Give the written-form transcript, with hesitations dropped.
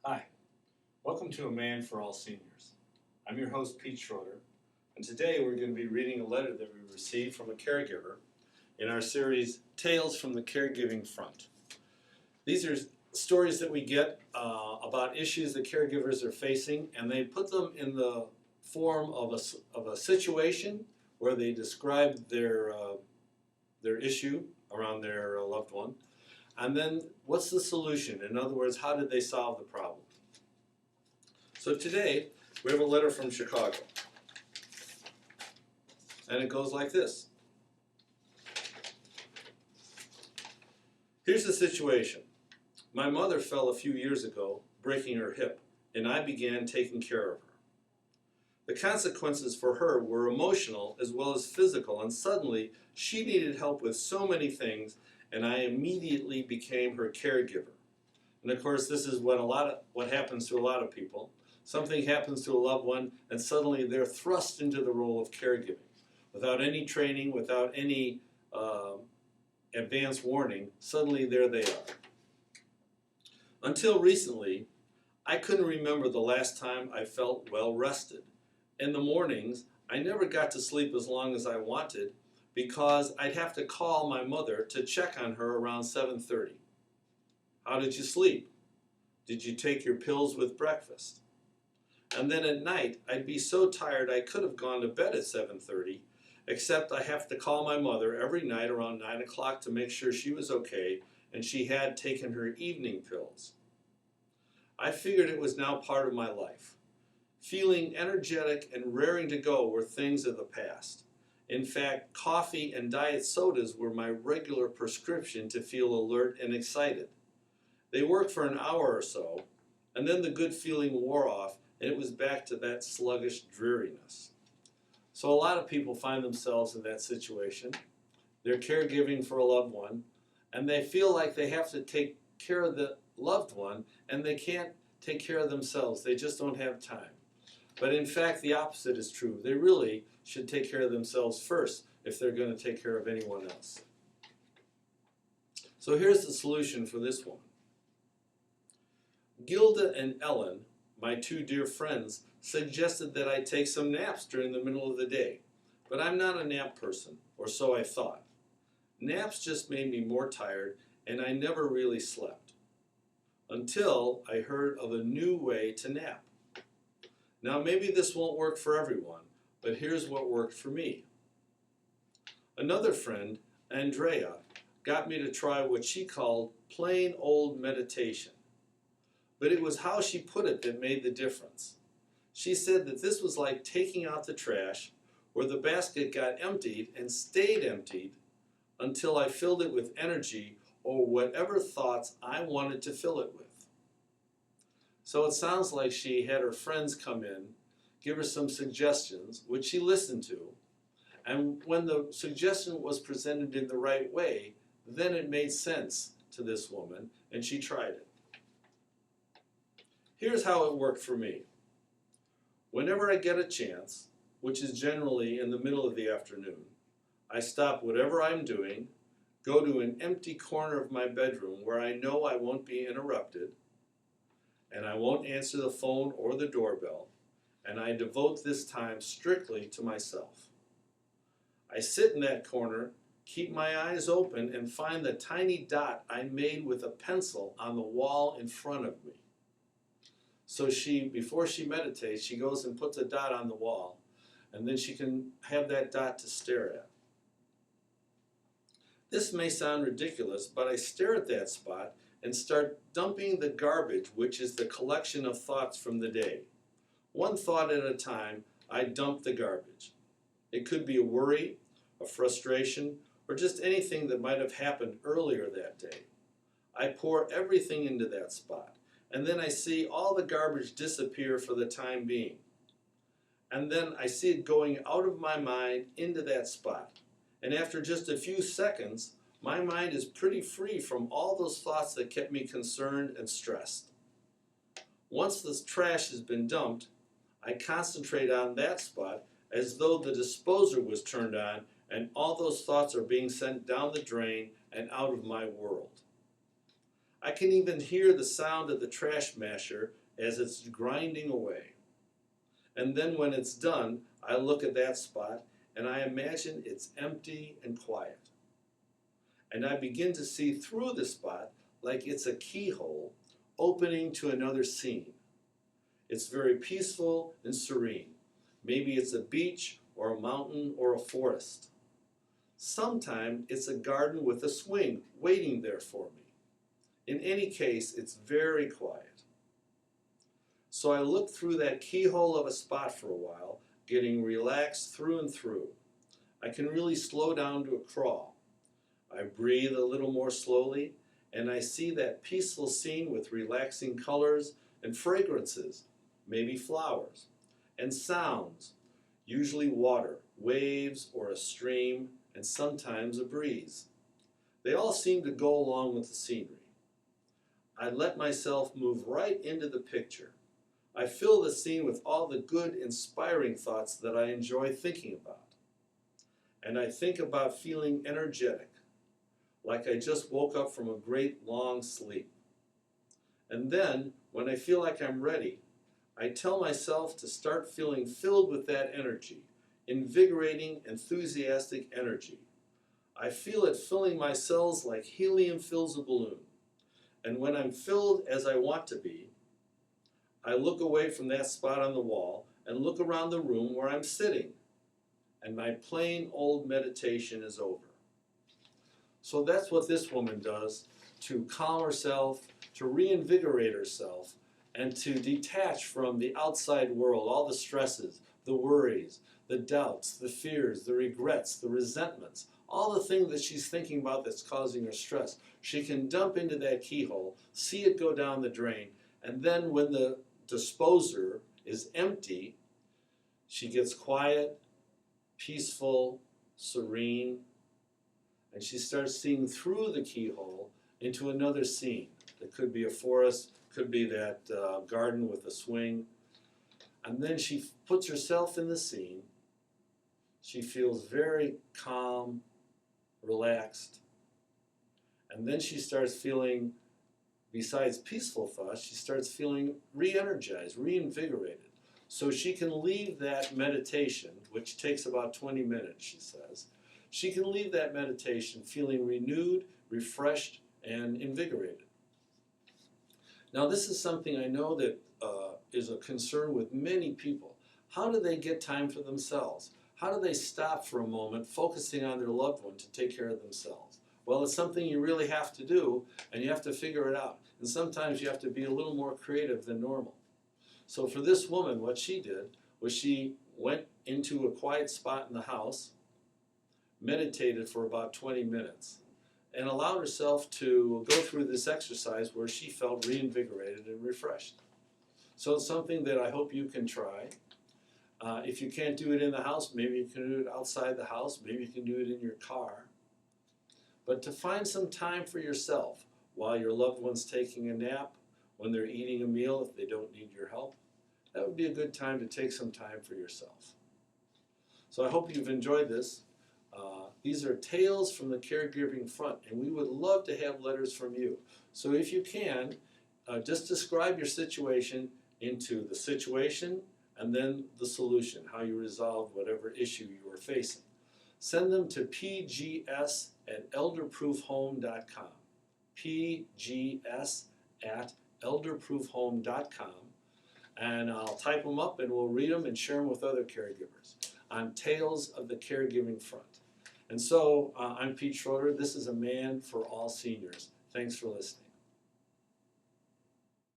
Hi, welcome to A Man for All Seniors. I'm your host, Pete Schroeder, and today we're going to be reading a letter that we received from a caregiver in our series, Tales from the Caregiving Front. These are stories that we get about issues that caregivers are facing, and they put them in the form of a situation where they describe their issue around their loved one. And then, what's the solution? In other words, how did they solve the problem? So today, we have a letter from Chicago. And it goes like this. Here's the situation. My mother fell a few years ago, breaking her hip, and I began taking care of her. The consequences for her were emotional as well as physical, and suddenly she needed help with so many things, and I immediately became her caregiver. And of course, this is what happens to a lot of people. Something happens to a loved one, and suddenly they're thrust into the role of caregiving. Without any training, without any advance warning, suddenly there they are. Until recently, I couldn't remember the last time I felt well rested. In the mornings, I never got to sleep as long as I wanted because I'd have to call my mother to check on her around 7:30. How did you sleep? Did you take your pills with breakfast? And then at night, I'd be so tired I could have gone to bed at 7:30, except I have to call my mother every night around 9 o'clock to make sure she was okay and she had taken her evening pills. I figured it was now part of my life. Feeling energetic and raring to go were things of the past. In fact, coffee and diet sodas were my regular prescription to feel alert and excited. They worked for an hour or so, and then the good feeling wore off, and it was back to that sluggish dreariness. So a lot of people find themselves in that situation. They're caregiving for a loved one, and they feel like they have to take care of the loved one, and they can't take care of themselves. They just don't have time. But in fact, the opposite is true. They really should take care of themselves first if they're going to take care of anyone else. So here's the solution for this one. Gilda and Ellen, my two dear friends, suggested that I take some naps during the middle of the day. But I'm not a nap person, or so I thought. Naps just made me more tired, and I never really slept. Until I heard of a new way to nap. Now maybe this won't work for everyone, but here's what worked for me. Another friend, Andrea, got me to try what she called plain old meditation. But it was how she put it that made the difference. She said that this was like taking out the trash, where the basket got emptied and stayed emptied until I filled it with energy or whatever thoughts I wanted to fill it with. So it sounds like she had her friends come in, give her some suggestions, which she listened to, and when the suggestion was presented in the right way, then it made sense to this woman, and she tried it. Here's how it worked for me. Whenever I get a chance, which is generally in the middle of the afternoon, I stop whatever I'm doing, go to an empty corner of my bedroom where I know I won't be interrupted, and I won't answer the phone or the doorbell, and I devote this time strictly to myself. I sit in that corner, keep my eyes open, and find the tiny dot I made with a pencil on the wall in front of me. So before she meditates, she goes and puts a dot on the wall, and then she can have that dot to stare at. This may sound ridiculous, but I stare at that spot and start dumping the garbage, which is the collection of thoughts from the day. One thought at a time, I dump the garbage. It could be a worry, a frustration, or just anything that might have happened earlier that day. I pour everything into that spot, and then I see all the garbage disappear for the time being. And then I see it going out of my mind into that spot. And after just a few seconds, my mind is pretty free from all those thoughts that kept me concerned and stressed. Once the trash has been dumped, I concentrate on that spot as though the disposer was turned on and all those thoughts are being sent down the drain and out of my world. I can even hear the sound of the trash masher as it's grinding away. And then when it's done, I look at that spot and I imagine it's empty and quiet. And I begin to see through the spot like it's a keyhole opening to another scene. It's very peaceful and serene. Maybe it's a beach or a mountain or a forest. Sometimes it's a garden with a swing waiting there for me. In any case, it's very quiet. So I look through that keyhole of a spot for a while, getting relaxed through and through. I can really slow down to a crawl. I breathe a little more slowly, and I see that peaceful scene with relaxing colors and fragrances, maybe flowers, and sounds, usually water, waves, or a stream, and sometimes a breeze. They all seem to go along with the scenery. I let myself move right into the picture. I fill the scene with all the good, inspiring thoughts that I enjoy thinking about. And I think about feeling energetic, like I just woke up from a great long sleep. And then, when I feel like I'm ready, I tell myself to start feeling filled with that energy, invigorating, enthusiastic energy. I feel it filling my cells like helium fills a balloon. And when I'm filled as I want to be, I look away from that spot on the wall and look around the room where I'm sitting. And my plain old meditation is over. So that's what this woman does to calm herself, to reinvigorate herself, and to detach from the outside world, all the stresses, the worries, the doubts, the fears, the regrets, the resentments, all the things that she's thinking about that's causing her stress. She can dump into that keyhole, see it go down the drain, and then when the disposer is empty, she gets quiet, peaceful, serene, and she starts seeing through the keyhole into another scene. It could be a forest, could be that garden with a swing. And then she puts herself in the scene. She feels very calm, relaxed. And then she starts feeling, besides peaceful thoughts, she starts feeling re-energized, reinvigorated. So she can leave that meditation, which takes about 20 minutes, she says. She can leave that meditation feeling renewed, refreshed, and invigorated. Now, this is something I know that is a concern with many people. How do they get time for themselves? How do they stop for a moment, focusing on their loved one to take care of themselves? Well, it's something you really have to do, and you have to figure it out. And sometimes you have to be a little more creative than normal. So for this woman, what she did was she went into a quiet spot in the house, meditated for about 20 minutes, and allowed herself to go through this exercise where she felt reinvigorated and refreshed. So it's something that I hope you can try. If you can't do it in the house, maybe you can do it outside the house, maybe you can do it in your car. But to find some time for yourself while your loved one's taking a nap, when they're eating a meal if they don't need your help, that would be a good time to take some time for yourself. So I hope you've enjoyed this. These are tales from the Caregiving Front, and we would love to have letters from you. So if you can, just describe your situation into the situation and then the solution, how you resolve whatever issue you are facing. Send them to pgs@elderproofhome.com, pgs@elderproofhome.com, and I'll type them up and we'll read them and share them with other caregivers on Tales of the Caregiving Front. And so I'm Pete Schroeder. This is A Man for All Seniors. Thanks for listening.